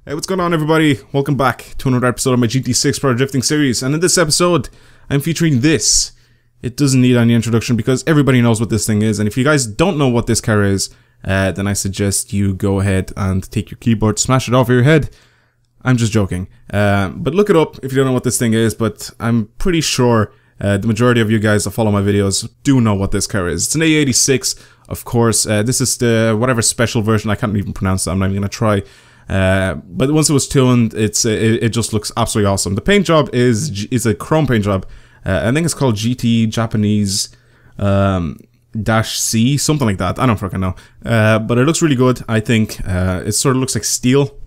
Hey, what's going on everybody? Welcome back to another episode of my GT6 Pro Drifting series, and in this episode I'm featuring this. It doesn't need any introduction because everybody knows what this thing is, and if you guys don't know what this car is, then I suggest you go ahead and take your keyboard, smash it over your head. I'm just joking. But look it up if you don't know what this thing is, but I'm pretty sure the majority of you guys that follow my videos do know what this car is. It's an AE86, of course. This is the whatever special version, I can't even pronounce it, I'm not even going to try. But once it was tuned, it just looks absolutely awesome. The paint job is a chrome paint job. I think it's called GT Japanese dash C, something like that. I don't fucking know. But it looks really good. I think it sort of looks like steel.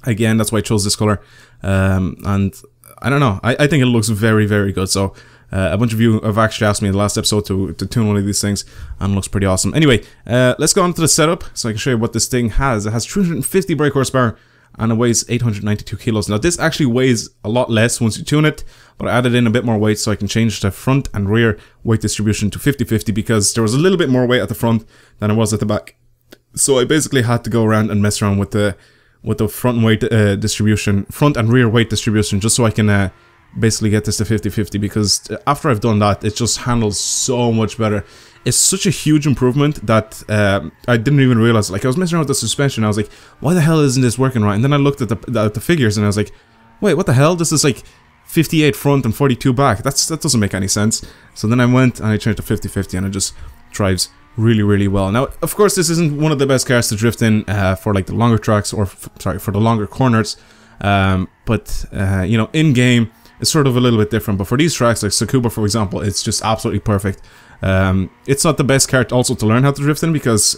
Again, that's why I chose this color. And I don't know. I think it looks very, very good. So a bunch of you have actually asked me in the last episode to tune one of these things, and it looks pretty awesome. Anyway, let's go on to the setup so I can show you what this thing has. It has 350 brake horsepower and it weighs 892 kilos. Now this actually weighs a lot less once you tune it, but I added in a bit more weight so I can change the front and rear weight distribution to 50-50 because there was a little bit more weight at the front than it was at the back. So I basically had to go around and mess around with the front weight distribution, front and rear weight distribution, just so I can basically get this to 50-50, because after I've done that, it just handles so much better. It's such a huge improvement that I didn't even realize. Like, I was messing around with the suspension, I was like, why the hell isn't this working right? And then I looked at the figures and I was like, wait, what the hell? This is like 58 front and 42 back. That doesn't make any sense. So then I went and I changed to 50-50 and it just drives really, really well. Now, of course, this isn't one of the best cars to drift in for like the longer tracks, or for the longer corners. But you know, in game, it's sort of a little bit different. But for these tracks, like Tsukuba, for example, it's just absolutely perfect. It's not the best car also to learn how to drift in because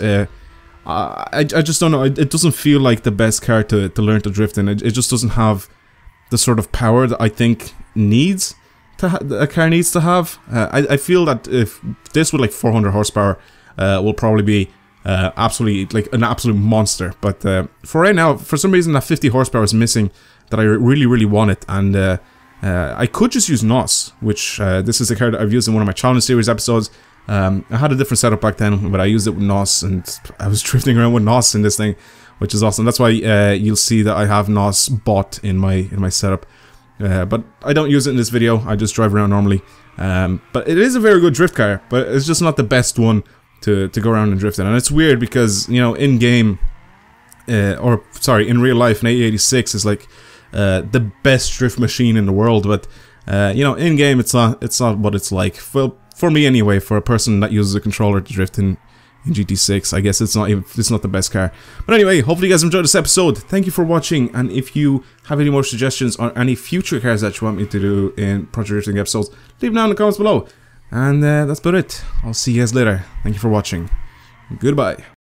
I just don't know. It doesn't feel like the best car to learn to drift in. It just doesn't have the sort of power that I think a car needs to have. I feel that if this with like 400 horsepower will probably be absolutely like an absolute monster. But for right now, for some reason that 50 horsepower is missing that I really, really want it. And I could just use NOS, which this is a car that I've used in one of my challenge series episodes. I had a different setup back then, but I used it with NOS, and I was drifting around with NOS in this thing, which is awesome. That's why you'll see that I have NOS bought in my setup. But I don't use it in this video, I just drive around normally. But it is a very good drift car, but it's just not the best one to go around and drift in. And it's weird because, you know, in game, in real life, an AE86 is like the best drift machine in the world, but you know, in game it's not what it's like. For me anyway, for a person that uses a controller to drift in GT6, I guess it's not the best car. But anyway, hopefully you guys enjoyed this episode. Thank you for watching, and if you have any more suggestions on any future cars that you want me to do in Project Drifting episodes, leave them down in the comments below. And that's about it. I'll see you guys later. Thank you for watching. Goodbye.